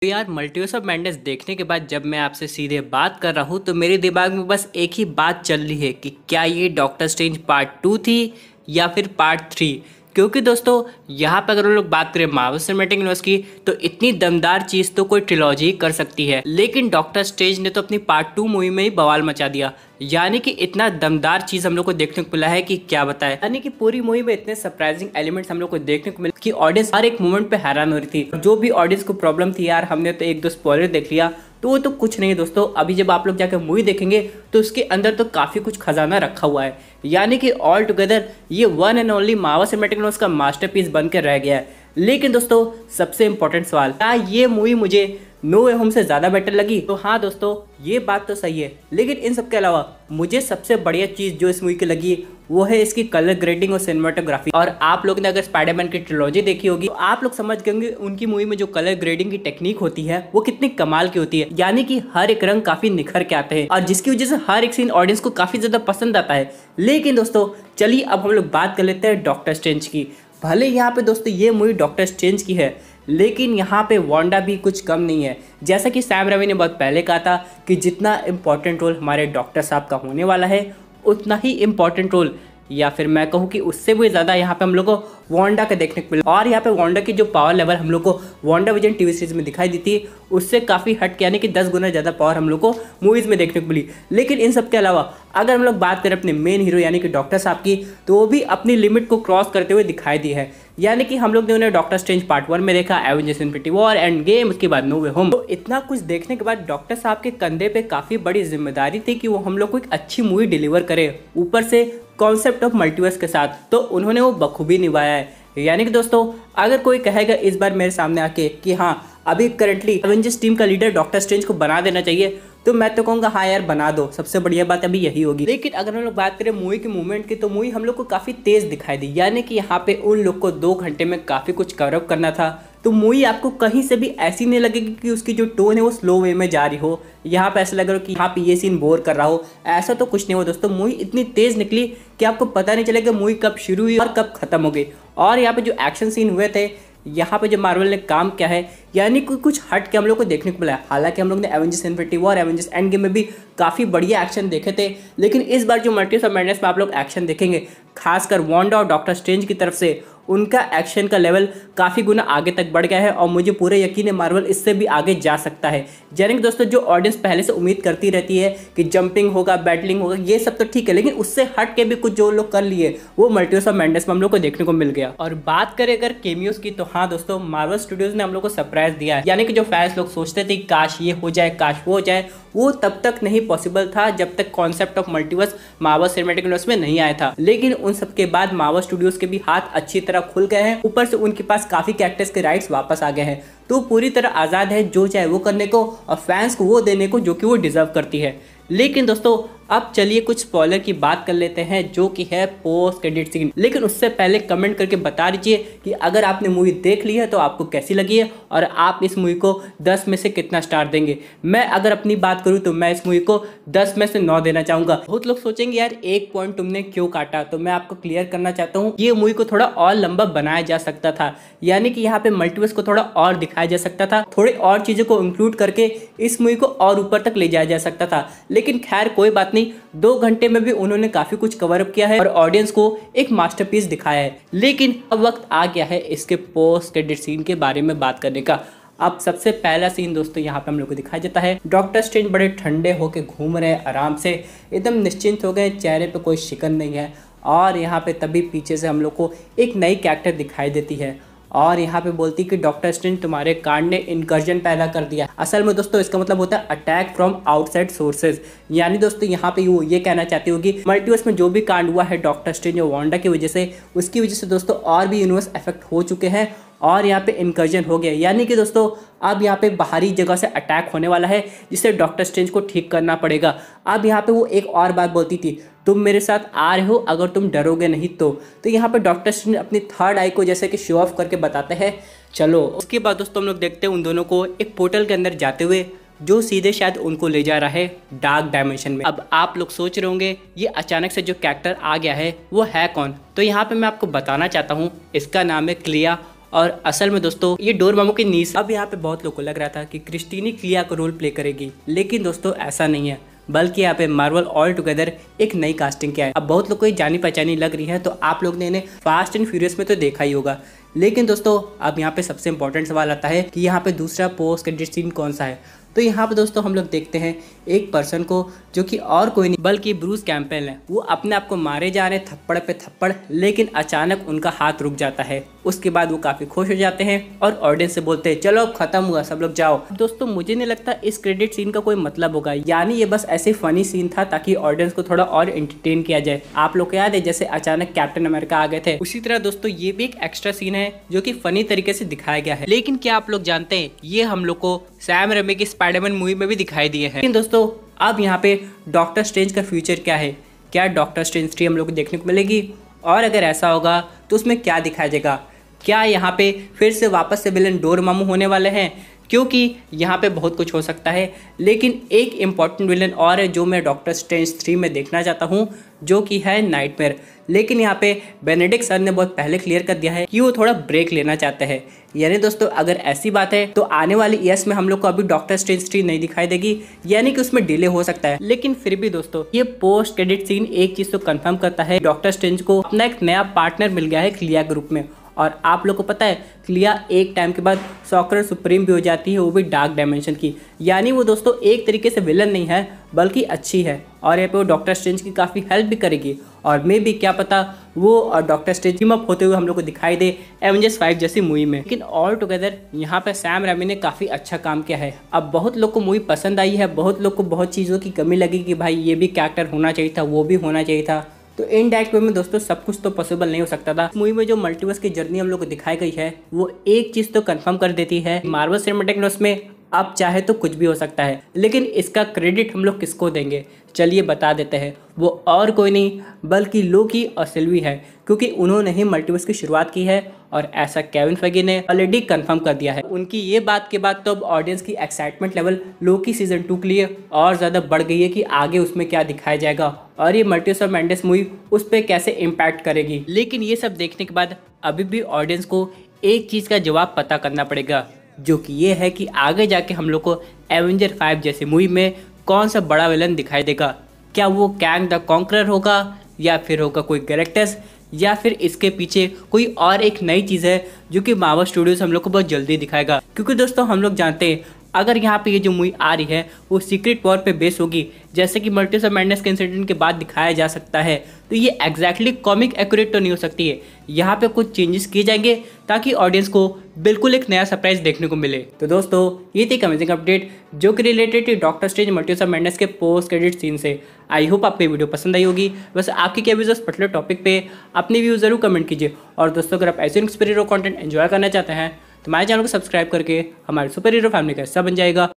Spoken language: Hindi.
तो यार मल्टीवर्स ऑफ मैडनेस देखने के बाद जब मैं आपसे सीधे बात कर रहा हूँ तो मेरे दिमाग में बस एक ही बात चल रही है कि क्या ये डॉक्टर स्ट्रेंज पार्ट 2 थी या फिर पार्ट 3। क्योंकि दोस्तों यहाँ पर अगर हम लोग बात करें मार्वल सिनेमैटिक यूनिवर्स की तो इतनी दमदार चीज़ तो कोई ट्रिलॉजी कर सकती है, लेकिन डॉक्टर स्ट्रेंज ने तो अपनी पार्ट 2 मूवी में ही बवाल मचा दिया। यानी कि इतना दमदार चीज़ हम लोग को देखने को मिला है कि क्या बताएं। यानी कि पूरी मूवी में इतने सरप्राइजिंग एलिमेंट्स हम लोग को देखने को मिले कि ऑडियंस हर एक मोमेंट पे हैरान हो रही थी। जो भी ऑडियंस को प्रॉब्लम थी यार, हमने तो एक दो स्पॉइलर देख लिया तो वो तो कुछ नहीं है दोस्तों। अभी जब आप लोग जाकर मूवी देखेंगे तो उसके अंदर तो काफ़ी कुछ खजाना रखा हुआ है। यानी कि ऑल टुगेदर ये one and only Marvel cinematic universe का मास्टरपीस बन के रह गया है। लेकिन दोस्तों सबसे इंपॉर्टेंट सवाल, क्या ये मूवी मुझे नो वे होम से ज़्यादा बेटर लगी? तो हाँ दोस्तों, ये बात तो सही है, लेकिन इन सब के अलावा मुझे सबसे बढ़िया चीज़ जो इस मूवी की लगी वो है इसकी कलर ग्रेडिंग और सिनेमाटोग्राफी। और आप लोग ने अगर स्पाइडरमैन की ट्रिलॉजी देखी होगी तो आप लोग समझ गए होंगे उनकी मूवी में जो कलर ग्रेडिंग की टेक्निक होती है वो कितनी कमाल की होती है। यानी कि हर एक रंग काफी निखर के आते हैं और जिसकी वजह से हर एक सीन ऑडियंस को काफी ज्यादा पसंद आता है। लेकिन दोस्तों चलिए अब हम लोग बात कर लेते हैं डॉक्टर स्ट्रेंज की। भले यहाँ पे दोस्तों ये मूवी डॉक्टर स्ट्रेंज की है, लेकिन यहाँ पे वांडा भी कुछ कम नहीं है। जैसा कि सैम रवी ने बहुत पहले कहा था कि जितना इम्पोर्टेंट रोल हमारे डॉक्टर साहब का होने वाला है उतना ही इम्पोर्टेंट रोल, या फिर मैं कहूँ कि उससे भी ज़्यादा यहाँ पे हम लोग को वांडा का देखने को मिला। और यहाँ पे वांडा की जो पावर लेवल हम लोग को वांडा विजन टीवी सीरीज में दिखाई दी थी उससे काफ़ी हट के, यानी कि 10 गुना ज़्यादा पावर हम लोग को मूवीज़ में देखने को मिली। लेकिन इन सब के अलावा अगर हम लोग बात करें अपने मेन हीरो यानी कि डॉक्टर साहब की, तो वो भी अपनी लिमिट को क्रॉस करते हुए दिखाई दी है। यानी कि हम लोग ने उन्हें डॉक्टर स्ट्रेंज पार्ट 1 में देखा, Avengers infinity war, end game, उसके बाद नो वे होम। तो इतना कुछ देखने के बाद डॉक्टर साहब के कंधे पे काफ़ी बड़ी जिम्मेदारी थी कि वो हम लोग को एक अच्छी मूवी डिलीवर करे, ऊपर से कॉन्सेप्ट ऑफ मल्टीवर्स के साथ। तो उन्होंने वो बखूबी निभाया है। यानी कि दोस्तों अगर कोई कहेगा इस बार मेरे सामने आके कि हाँ अभी करंटली एवेंजर्स टीम का लीडर डॉक्टर स्ट्रेंज को बना देना चाहिए, तो मैं तो कहूँगा हाँ यार बना दो, सबसे बढ़िया बात अभी यही होगी। लेकिन अगर हम लोग बात करें मूवी की मूवमेंट की तो मूवी हम लोग को काफ़ी तेज़ दिखाई दी। यानी कि यहाँ पे उन लोग को 2 घंटे में काफ़ी कुछ कवरअप करना था, तो मूवी आपको कहीं से भी ऐसी नहीं लगेगी कि उसकी जो टोन है वो स्लो वे में जा रही हो। यहाँ पे ऐसा लग रहा हो कि यहाँ पे ये सीन बोर कर रहा हो, ऐसा तो कुछ नहीं हो दोस्तों। मूवी इतनी तेज़ निकली कि आपको पता नहीं चलेगा मूवी कब शुरू हुई और कब खत्म हो गई। और यहाँ पे जो एक्शन सीन हुए थे, यहाँ पे जो मार्वल ने काम किया है, यानी कि कुछ हट के हम लोग को देखने को मिला है। हालांकि हम लोग ने Avengers infinity war, Avengers end game में भी काफ़ी बढ़िया एक्शन देखे थे, लेकिन इस बार जो मल्टीवर्स ऑफ मैडनेस में आप लोग एक्शन देखेंगे, खासकर वांडा और डॉक्टर स्ट्रेंज की तरफ से, उनका एक्शन का लेवल काफ़ी गुना आगे तक बढ़ गया है। और मुझे पूरे यकीन है मार्वल इससे भी आगे जा सकता है। यानी कि दोस्तों जो ऑडियंस पहले से उम्मीद करती रहती है कि जंपिंग होगा, बैटलिंग होगा, ये सब तो ठीक है, लेकिन उससे हट के भी कुछ जो लोग कर लिए वो मल्टीवर्स ऑफ मैडनेस में हम लोग को देखने को मिल गया। और बात करें अगर केमियोज की, तो हाँ दोस्तों मार्वल स्टूडियोज ने हम लोग को सरप्राइज दिया है। यानी कि जो फैंस लोग सोचते थे काश ये हो जाए, काश वो हो जाए, वो तब तक नहीं पॉसिबल था जब तक concept of multiverse Marvel cinematic universe में नहीं आया था। लेकिन उन सब के बाद मार्वल स्टूडियोज के भी हाथ अच्छी तरह खुल गए हैं, ऊपर से उनके पास काफी कैरेक्टर्स के राइट्स वापस आ गए हैं, तो पूरी तरह आज़ाद है जो चाहे वो करने को और फैंस को वो देने को जो कि वो डिजर्व करती है। लेकिन दोस्तों अब चलिए कुछ स्पॉइलर की बात कर लेते हैं जो कि है पोस्ट क्रेडिट सीन। लेकिन उससे पहले कमेंट करके बता दीजिए कि अगर आपने मूवी देख ली है तो आपको कैसी लगी है और आप इस मूवी को 10 में से कितना स्टार देंगे। मैं अगर अपनी बात करूं तो मैं इस मूवी को 10 में से 9 देना चाहूँगा। बहुत लोग सोचेंगे यार एक पॉइंट तुमने क्यों काटा, तो मैं आपको क्लियर करना चाहता हूँ, ये मूवी को थोड़ा और लंबा बनाया जा सकता था। यानी कि यहाँ पे मल्टीवर्स को थोड़ा और दिखाया जा सकता था, थोड़ी और चीज़ों को इंक्लूड करके इस मूवी को और ऊपर तक ले जाया जा सकता था। लेकिन खैर कोई बात नहीं, 2 घंटे में भी उन्होंने काफी कुछ कवर अप किया है और ऑडियंस को एक मास्टरपीस दिखाया है। लेकिन अब वक्त आ गया है इसके पोस्ट क्रेडिट सीन के बारे में बात करने का। अब सबसे पहला सीन दोस्तों यहाँ पे हम लोग को दिखाया जाता है, डॉक्टर स्ट्रेंज बड़े ठंडे होके घूम रहे हैं, आराम से एकदम निश्चिंत हो गए, चेहरे पे कोई शिकन नहीं है। और यहाँ पे तभी पीछे से हम लोग को एक नई कैरेक्टर दिखाई देती है और यहाँ पे बोलती कि डॉक्टर स्ट्रेंज तुम्हारे कांड ने इनकर्जन पैदा कर दिया। असल में दोस्तों इसका मतलब होता है अटैक फ्रॉम आउटसाइड सोर्सेज। यानी दोस्तों यहाँ पे वो ये कहना चाहती होगी मल्टीवर्स में जो भी कांड हुआ है डॉक्टर स्ट्रेंज और वांडा की वजह से, उसकी वजह से दोस्तों और भी यूनिवर्स अफेक्ट हो चुके हैं और यहाँ पे इनकर्जन हो गया। यानी कि दोस्तों अब यहाँ पे बाहरी जगह से अटैक होने वाला है जिससे डॉक्टर स्ट्रेंज को ठीक करना पड़ेगा। अब यहाँ पे वो एक और बात बोलती थी, तुम मेरे साथ आ रहे हो अगर तुम डरोगे नहीं तो यहाँ पे डॉक्टर स्ट्रेंज अपनी थर्ड आई को जैसे कि शो ऑफ करके बताते हैं चलो। उसके बाद दोस्तों हम लोग देखते हैं उन दोनों को एक पोर्टल के अंदर जाते हुए जो सीधे शायद उनको ले जा रहा है डार्क डायमेंशन में। अब आप लोग सोच रहे होंगे ये अचानक से जो कैरेक्टर आ गया है वो है कौन, तो यहाँ पे मैं आपको बताना चाहता हूँ इसका नाम है क्लिया और असल में दोस्तों ये डोरमामू की नीस। अब यहाँ पे बहुत लोगों को लग रहा था कि क्रिस्टीनी क्लिया का रोल प्ले करेगी, लेकिन दोस्तों ऐसा नहीं है, बल्कि यहाँ पे मार्वल ऑल टुगेदर एक नई कास्टिंग किया है। अब बहुत लोग को ये जानी पहचानी लग रही है, तो आप लोग ने इन्हें फास्ट एंड फ्यूरियस में तो देखा ही होगा। लेकिन दोस्तों अब यहाँ पे सबसे इंपॉर्टेंट सवाल आता है कि यहाँ पे दूसरा पोस्ट क्रेडिट सीन कौन सा है। तो यहाँ पे दोस्तों हम लोग देखते हैं एक पर्सन को, जो कि और कोई नहीं बल्कि ब्रूस कैम्पबेल है। वो अपने आप को मारे जा रहे हैं थप्पड़ पे थप्पड़, लेकिन अचानक उनका हाथ रुक जाता है। उसके बाद वो काफ़ी खुश हो जाते हैं और ऑडियंस से बोलते हैं चलो अब खत्म हुआ, सब लोग जाओ। दोस्तों मुझे नहीं लगता इस क्रेडिट सीन का कोई मतलब होगा, यानी ये बस ऐसे फनी सीन था ताकि ऑडियंस को थोड़ा और एंटरटेन किया जाए। आप लोग को याद है जैसे अचानक कैप्टन अमेरिका आ गए थे, उसी तरह दोस्तों ये भी एक एक्स्ट्रा सीन है जो कि फनी तरीके से दिखाया गया है। लेकिन क्या आप लोग जानते हैं ये हम लोग को सैम रेमी की स्पाइडरमैन मूवी में भी दिखाई दिए हैं। लेकिन दोस्तों अब यहाँ पे डॉक्टर स्ट्रेंज का फ्यूचर क्या है, क्या डॉक्टर स्ट्रेंज 3 हम लोग को देखने को मिलेगी, और अगर ऐसा होगा तो उसमें क्या दिखाया जाएगा, क्या यहाँ पे फिर से वापस से विलन डोरमामू होने वाले हैं, क्योंकि यहाँ पे बहुत कुछ हो सकता है। लेकिन एक इम्पॉर्टेंट विलन और है जो मैं डॉक्टर स्ट्रेंज 3 में देखना चाहता हूँ, जो कि है नाइटमेयर। लेकिन यहाँ पे बेनेडिक्ट सर ने बहुत पहले क्लियर कर दिया है कि वो थोड़ा ब्रेक लेना चाहते हैं। यानी दोस्तों अगर ऐसी बात है तो आने वाली ईयर्स में हम लोग को अभी डॉक्टर स्ट्रेंज 3 नहीं दिखाई देगी, यानी कि उसमें डिले हो सकता है। लेकिन फिर भी दोस्तों ये पोस्ट क्रेडिट सीन एक चीज़ तो कंफर्म करता है, डॉक्टर स्ट्रेंज को अपना एक नया पार्टनर मिल गया है क्लिया ग्रुप में। और आप लोग को पता है क्लिया एक टाइम के बाद सॉर्सरर सुप्रीम भी हो जाती है, वो भी डार्क डायमेंशन की। यानी वो दोस्तों एक तरीके से विलन नहीं है बल्कि अच्छी है, और यहाँ पे वो डॉक्टर स्ट्रेंज की काफ़ी हेल्प भी करेगी। और मे भी क्या पता वो और डॉक्टर स्ट्रेंज टीम अप होते हुए हम लोग को दिखाई दे एवेंजर्स 5 जैसी मूवी में। लेकिन ऑल टुगेदर यहाँ पे सैम रेमी ने काफ़ी अच्छा काम किया है। अब बहुत लोग को मूवी पसंद आई है, बहुत लोग को बहुत चीज़ों की कमी लगी कि भाई ये भी कैरेक्टर होना चाहिए था, वो भी होना चाहिए था। तो इनडायरेक्ट वे में दोस्तों सब कुछ तो पॉसिबल नहीं हो सकता था। मूवी में जो मल्टीवर्स की जर्नी हम लोग को दिखाई गई है वो एक चीज़ तो कंफर्म कर देती है, मार्वल सिनेमैटिक यूनिवर्स में अब चाहे तो कुछ भी हो सकता है। लेकिन इसका क्रेडिट हम लोग किसको देंगे, चलिए बता देते हैं। वो और कोई नहीं बल्कि लोकी और सिल्वी है, क्योंकि उन्होंने ही मल्टीवर्स की शुरुआत की है और ऐसा केविन फेगी ने ऑलरेडी कंफर्म कर दिया है। उनकी ये बात के बाद तो अब ऑडियंस की एक्साइटमेंट लेवल लोकी सीजन 2 के लिए और ज़्यादा बढ़ गई है कि आगे उसमें क्या दिखाया जाएगा और ये मल्टीवर्स ऑफ मैडनेस मूवी उस पर कैसे इम्पैक्ट करेगी। लेकिन ये सब देखने के बाद अभी भी ऑडियंस को एक चीज़ का जवाब पता करना पड़ेगा, जो कि ये है कि आगे जाके हम लोग को एवेंजर 5 जैसी मूवी में कौन सा बड़ा विलन दिखाई देगा। क्या वो कैंग द कॉन्करर होगा, या फिर होगा कोई कैरेक्टर्स, या फिर इसके पीछे कोई और एक नई चीज़ है जो कि मार्वल स्टूडियोज हम लोग को बहुत जल्दी दिखाएगा। क्योंकि दोस्तों हम लोग जानते हैं अगर यहाँ पे ये जो मूवी आ रही है वो सीक्रेट वॉर पे बेस होगी, जैसे कि मल्टीवर्स ऑफ मैडनेस के इंसिडेंट के बाद दिखाया जा सकता है, तो ये एग्जैक्टली कॉमिक एक्यूरेट तो नहीं हो सकती है। यहाँ पे कुछ चेंजेस किए जाएंगे ताकि ऑडियंस को बिल्कुल एक नया सरप्राइज देखने को मिले। तो दोस्तों ये थी अमेजिंग अपडेट जो कि रिलेटेड थी doctor strange multiverse of madness के पोस्ट क्रेडिट सीन से। आई होप आपको ये वीडियो पसंद आई होगी। वैसे आपकी क्या व्यूज़ इस पर्टिकुलर टॉपिक पे अपने व्यू जरूर कमेंट कीजिए। और दोस्तों अगर आप ऐसे सुपर हीरो कंटेंट एंजॉय करना चाहते हैं तो हमारे चैनल को सब्सक्राइब करके हमारे सुपर हीरो फैमिली का हिस्सा बन जाएगा।